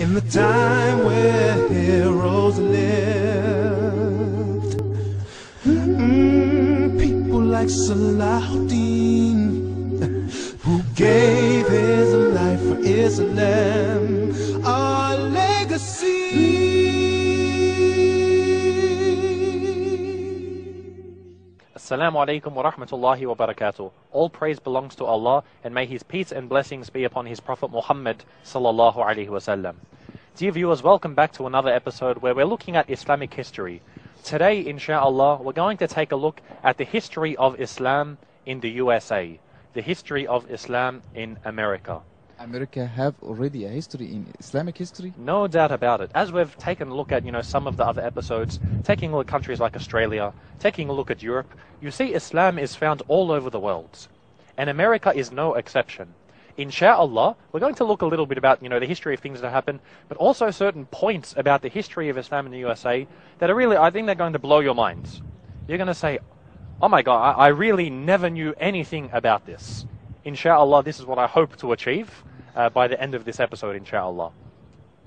in the time where heroes lived. People like Salahuddin, who gave his life for Islam, our legacy. Assalamu alaikum wa rahmatullahi wa barakatuh. All praise belongs to Allah, and may His peace and blessings be upon His Prophet Muhammad sallallahu alaihi wasallam. Dear viewers, welcome back to another episode where we're looking at Islamic history. Today, inshallah, we're going to take a look at the history of Islam in the USA, the history of Islam in America. America have already a history in Islamic history? No doubt about it. As we've taken a look at, some of the other episodes, taking a look at countries like Australia, taking a look at Europe, you see Islam is found all over the world. And America is no exception. Insha'Allah, we're going to look a little bit about, the history of things that happen, but also certain points about the history of Islam in the USA that are really, I think they're going to blow your minds. You're going to say, oh my God, I really never knew anything about this. Insha'Allah, this is what I hope to achieve by the end of this episode, insha'Allah.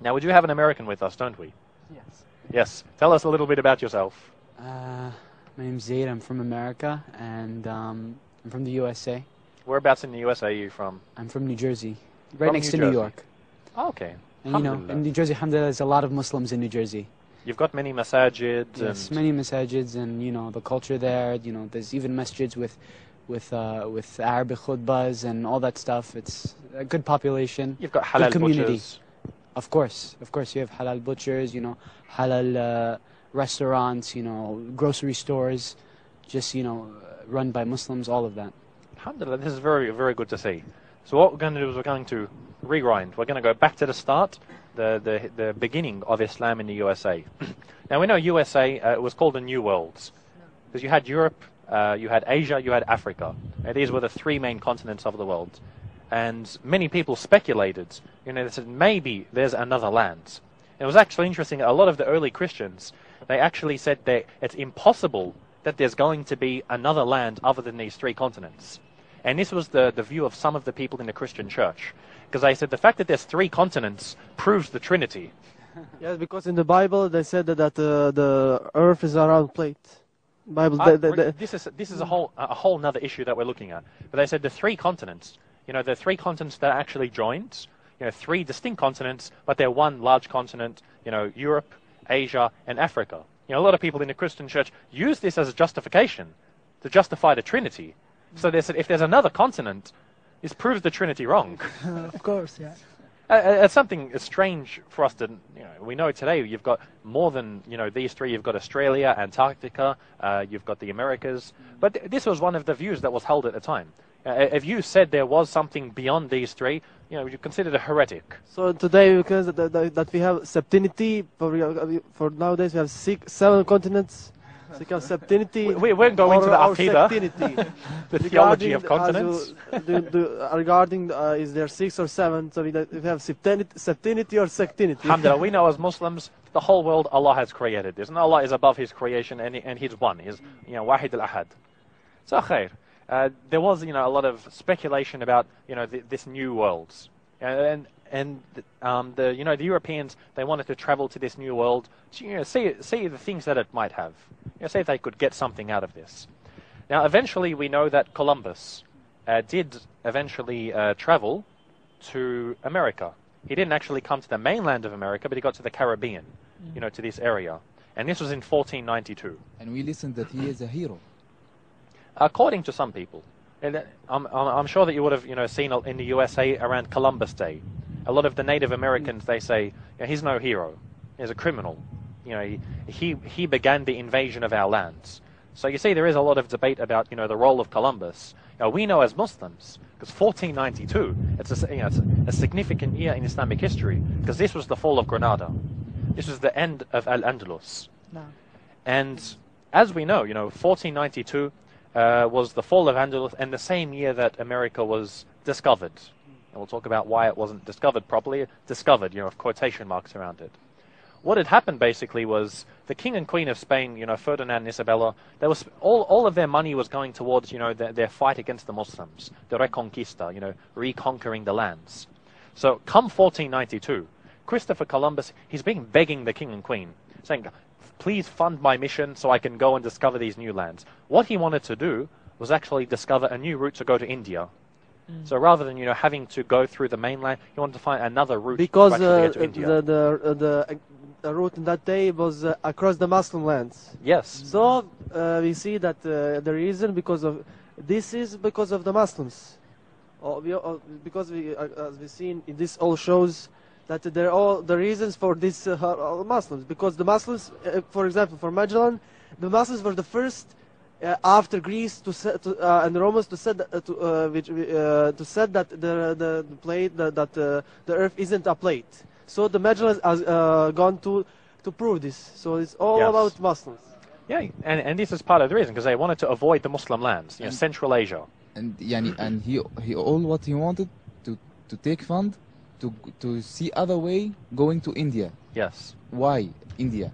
Now, we do have an American with us, don't we? Yes. Yes. Tell us a little bit about yourself. My name's Zaid. I'm from America, and I'm from the USA. Whereabouts in the USA are you from? I'm from New Jersey, right From next New to Jersey. New York. Oh, okay. And Alhamdulillah. in New Jersey, alhamdulillah, there's a lot of Muslims in New Jersey. You've got many masajid. Yes, and many masajids, and the culture there. There's even masjids with Arabic khutbahs and all that stuff. It's a good population. You've got good halal community. butchers. Of course, you have halal butchers. Halal restaurants. Grocery stores, just run by Muslims. All of that. Alhamdulillah, this is very, very good to see. So what we're going to do is we're going to rewind. We're going to go back to the start, the beginning of Islam in the USA. Now, we know USA was called the New World because you had Europe, you had Asia, you had Africa. And these were the three main continents of the world. And many people speculated, they said maybe there's another land. And it was actually interesting, a lot of the early Christians, they actually said that it's impossible that there's going to be another land other than these three continents. And this was the view of some of the people in the Christian church. Because they said the fact that there's three continents proves the Trinity. Yes, because in the Bible they said that the earth is a round plate. Bible. This is a whole nother issue that we're looking at. But they said the three continents, the three continents that are actually joined, three distinct continents, but they're one large continent, Europe, Asia, and Africa. A lot of people in the Christian church use this as a justification to justify the Trinity. So they said if there's another continent, this proves the Trinity wrong. Of course, yeah. It's something strange for us to, we know today you've got more than, these three. You've got Australia, Antarctica, you've got the Americas. But this was one of the views that was held at the time. If you said there was something beyond these three, you considered a heretic. So today, because that we have septinity, for nowadays we have 7 continents. So we have septinity. We won't go into the Aqidah, the theology of continents. Regarding is there 6 or 7? So we have septinity or sectinity. Alhamdulillah, we know as Muslims, the whole world Allah has created this. And Allah is above His creation and He's one. He's, Wahid al-Ahad. So khair. There was, a lot of speculation about, this new world. And the Europeans, they wanted to travel to this new world to, see the things that it might have. See if they could get something out of this. Now, eventually, we know that Columbus did eventually travel to America. He didn't actually come to the mainland of America, but he got to the Caribbean, to this area. And this was in 1492. And we listen that he is a hero. According to some people. And I'm sure that you would have, seen in the USA around Columbus Day. A lot of the Native Americans, they say, he's no hero. He's a criminal. He began the invasion of our lands. So you see, there is a lot of debate about, the role of Columbus. We know as Muslims, because 1492, it's a significant year in Islamic history, because this was the fall of Granada. This was the end of Al-Andalus. No. And as we know, 1492 was the fall of Andalus, and the same year that America was discovered. And we'll talk about why it wasn't discovered properly. Discovered, of quotation marks around it. What had happened basically was the King and Queen of Spain, Ferdinand and Isabella, they was all of their money was going towards, their fight against the Muslims, the Reconquista, reconquering the lands. So come 1492, Christopher Columbus, he's been begging the king and queen, saying, please fund my mission so I can go and discover these new lands. What he wanted to do was actually discover a new route to go to India. So rather than having to go through the mainland, he wanted to find another route Because to actually get to India. the route in that day was across the Muslim lands. Yes. So we see that the reason because of the Muslims. Because as we seen in this all shows that they're all the reasons for this are Muslims. Because the Muslims, for example, for Magellan, the Muslims were the first after Greece and the Romans to said that the plate that the Earth isn't a plate. So the Magellan has gone to prove this. So it's all about Muslims. Yeah, and this is part of the reason because they wanted to avoid the Muslim lands, Central Asia. And he all what he wanted to take fund to see other way going to India. Yes. Why India?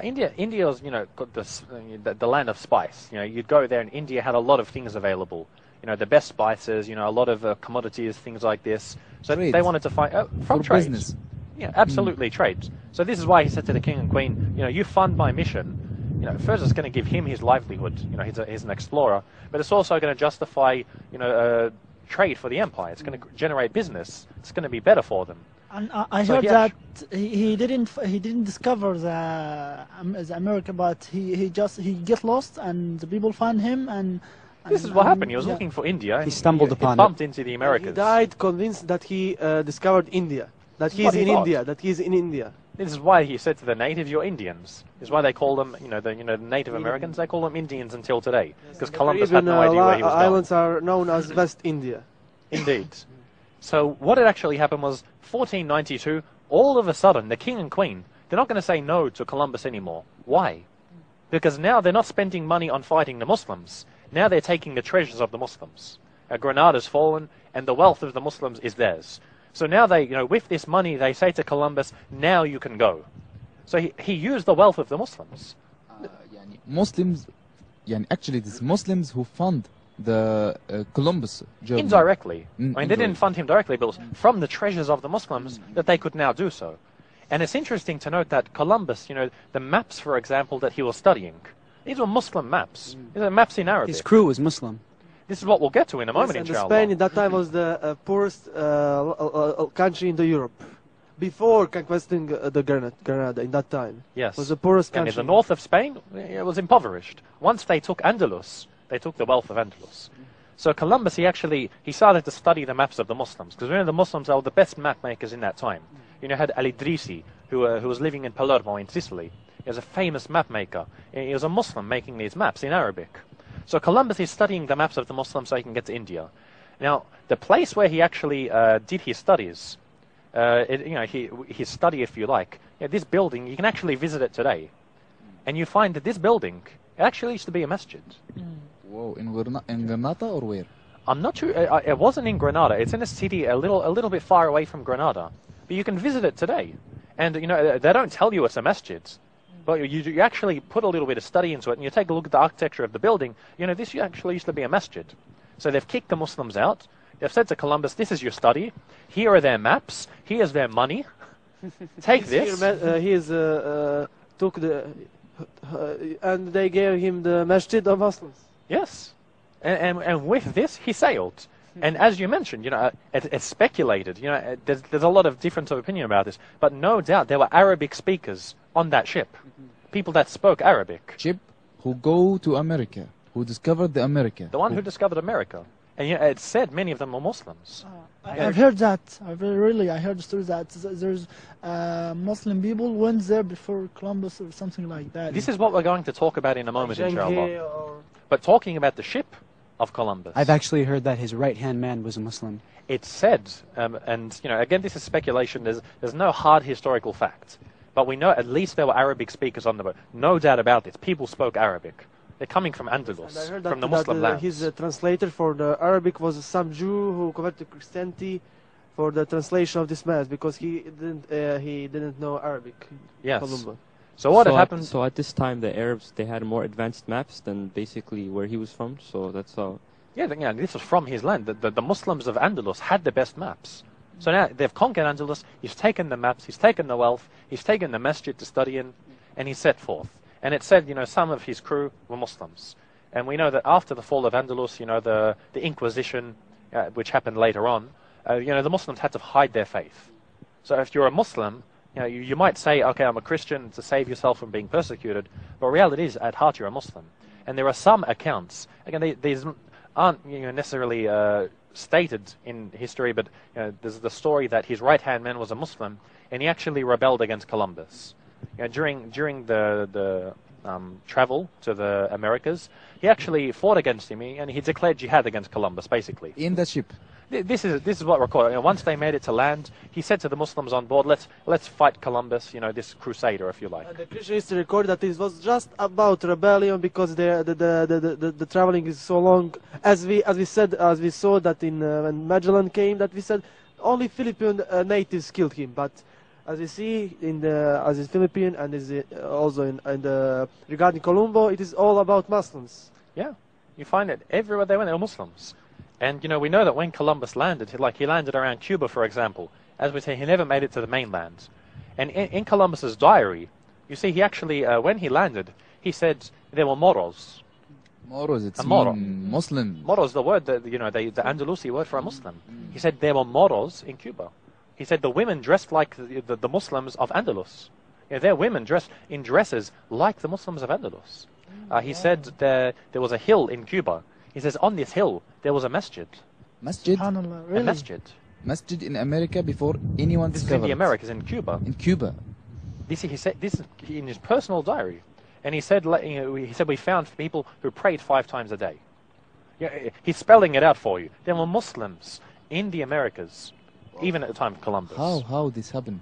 India's got the land of spice. You'd go there, and India had a lot of things available. The best spices. A lot of commodities, things like this. So Trade. they wanted to find from For trade. business. Yeah, absolutely trade. So this is why he said to the king and queen, you fund my mission. First it's going to give him his livelihood. He's an explorer, but it's also going to justify, trade for the empire. It's going to generate business. It's going to be better for them. And I So heard he that he didn't discover the America, but he get lost and the people find him and This is what happened. He was yeah. looking for India. And stumbled upon it. bumped into the He Americas. died convinced that he discovered India, that he's what he in thought. India, that he's in India. This is why he said to the natives, "You're Indians." This is why they call them, the Native Americans. They call them Indians until today, because Columbus had no idea where he was going. Islands are known as West India. Indeed. So what had actually happened was 1492. All of a sudden, the king and queen, they're not going to say no to Columbus anymore. Why? Because now they're not spending money on fighting the Muslims. Now they're taking the treasures of the Muslims. Granada's fallen, and the wealth of the Muslims is theirs. So now they, with this money, they say to Columbus, now you can go. So he used the wealth of the Muslims. Muslims, actually it's Muslims who fund the Columbus journey. Indirectly. I mean, they didn't indirectly. fund him directly, but it was from the treasures of the Muslims that they could now do so. And it's interesting to note that Columbus, the maps, for example, that he was studying, these were Muslim maps. These are maps in Arabic. His crew was Muslim. This is what we'll get to in a moment, And inshallah. Spain at that time was the poorest country in the Europe. Before conquesting the Granada in that time. Yes. Was the poorest And country. in the north of Spain, it was impoverished. Once they took Andalus, they took the wealth of Andalus. So Columbus, he started to study the maps of the Muslims, because the Muslims are the best map makers in that time. Had Al-Idrisi, who was living in Palermo in Sicily. He was a famous map maker. He was a Muslim making these maps in Arabic. So Columbus is studying the maps of the Muslims so he can get to India. Now, the place where he actually did his studies, his study, if you like, this building, you can actually visit it today. And you find that this building, it actually used to be a masjid. Whoa, in Granada or where? I'm not sure. It wasn't in Granada. It's in a city a little bit far away from Granada. But you can visit it today. And, they don't tell you it's a masjid. But you actually put a little bit of study into it, and you take a look at the architecture of the building. This actually used to be a masjid. So they've kicked the Muslims out. They've said to Columbus, this is your study. Here are their maps. Here's their money. Take this. Took the and they gave him the masjid of Muslims. Yes. And with this, he sailed. And as you mentioned, it's speculated. There's a lot of difference of opinion about this. But no doubt there were Arabic speakers on that ship. People that spoke Arabic. Ship who go to America, who discovered the America. The one who discovered America. And it said many of them were Muslims. I've heard that. I heard the story that there's Muslim people went there before Columbus or something like that. This is what we're going to talk about in a moment, inshallah. Genghis But talking about the ship of Columbus. I've actually heard that his right-hand man was a Muslim. It's said, and again, this is speculation. There's no hard historical fact, but we know at least there were Arabic speakers on the boat. No doubt about this. People spoke Arabic. They're coming from Andalus, And I heard from the that Muslim lands. his translator for the Arabic was some Jew who converted to Christianity for the translation of this mass because he didn't know Arabic. Yes. Columbus. So what had happened? So at this time, the Arabs, they had more advanced maps than basically where he was from. So that's how. Yeah, this was from his land. The Muslims of Andalus had the best maps. So now they've conquered Andalus, he's taken the maps, he's taken the wealth, he's taken the masjid to study in, and he set forth. And it said, some of his crew were Muslims. And we know that after the fall of Andalus, the Inquisition, which happened later on, the Muslims had to hide their faith. So if you're a Muslim, you might say, okay, I'm a Christian to save yourself from being persecuted, but reality is, at heart, you're a Muslim. And there are some accounts, again, these aren't necessarily stated in history, but there's the story that his right-hand man was a Muslim, and he actually rebelled against Columbus. During the travel to the Americas, he actually fought against him, and he declared jihad against Columbus, basically. In the ship. This is what recorded. Once they made it to land, he said to the Muslims on board, "Let's fight Columbus, this crusader, if you like." The Christian history recorded that it was just about rebellion because the traveling is so long. As we saw that in when Magellan came, that we said only Philippine natives killed him, but as you see as in Philippine and also in regarding Colombo, it is all about Muslims. Yeah, you find it everywhere they went. They were Muslims. And, we know that when Columbus landed, he landed around Cuba, for example. As we say, he never made it to the mainland. And in Columbus's diary, you see, he actually, when he landed, he said there were Moros. Moros, it's Moro. Muslim. Moros, the word, the Andalusi word for a Muslim. He said there were Moros in Cuba. He said the women dressed like the Muslims of Andalus. Their women dressed in dresses like the Muslims of Andalus. He said there was a hill in Cuba. He says on this hill there was a masjid. Masjid? Subhanallah, A really? masjid. Masjid in America before anyone This is in discovered. the Americas, in Cuba. In Cuba. He said this is in his personal diary, and he said we found people who prayed 5 times a day. He's spelling it out for you. There were Muslims in the Americas, even at the time of Columbus. How this happened?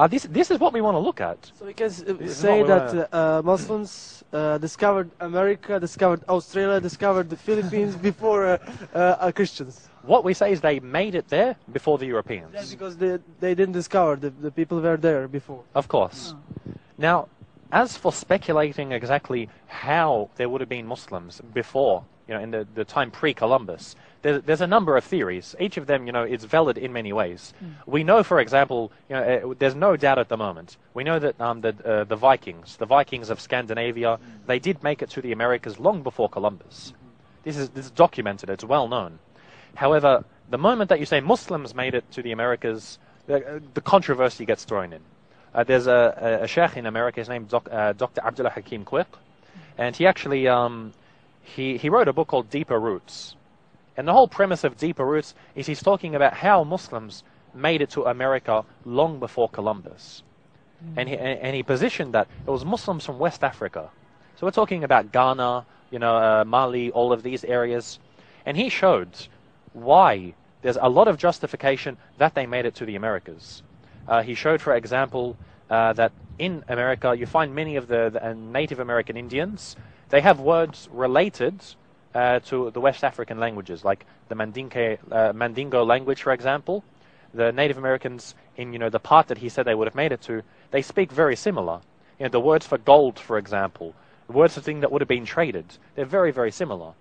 This is what we want to look at. So we can is say what we that Muslims discovered America, discovered Australia, discovered the Philippines before Christians. What we say is they made it there before the Europeans. That's because they didn't discover, the people were there before. Of course. Now, as for speculating exactly how there would have been Muslims before, in the time pre-Columbus, there's a number of theories. Each of them, is valid in many ways. We know, for example, there's no doubt at the moment. We know that the Vikings of Scandinavia, they did make it to the Americas long before Columbus. This is documented. It's well known. However, the moment that you say Muslims made it to the Americas, the controversy gets thrown in. There's a sheikh in America. His name's Dr. Abdullah Hakim Quiq, and he actually he wrote a book called Deeper Roots. And the whole premise of Deeper Roots is he's talking about how Muslims made it to America long before Columbus. And he positioned that it was Muslims from West Africa. So we're talking about Ghana, Mali, all of these areas. And he showed why there's a lot of justification that they made it to the Americas. He showed, for example, that in America you find many of the Native American Indians. They have words related to the West African languages, like the Mandingo language, for example. The Native Americans in the part that he said they would have made it to, they speak very similar. The words for gold, for example, the words for things that would have been traded, they're very, very similar.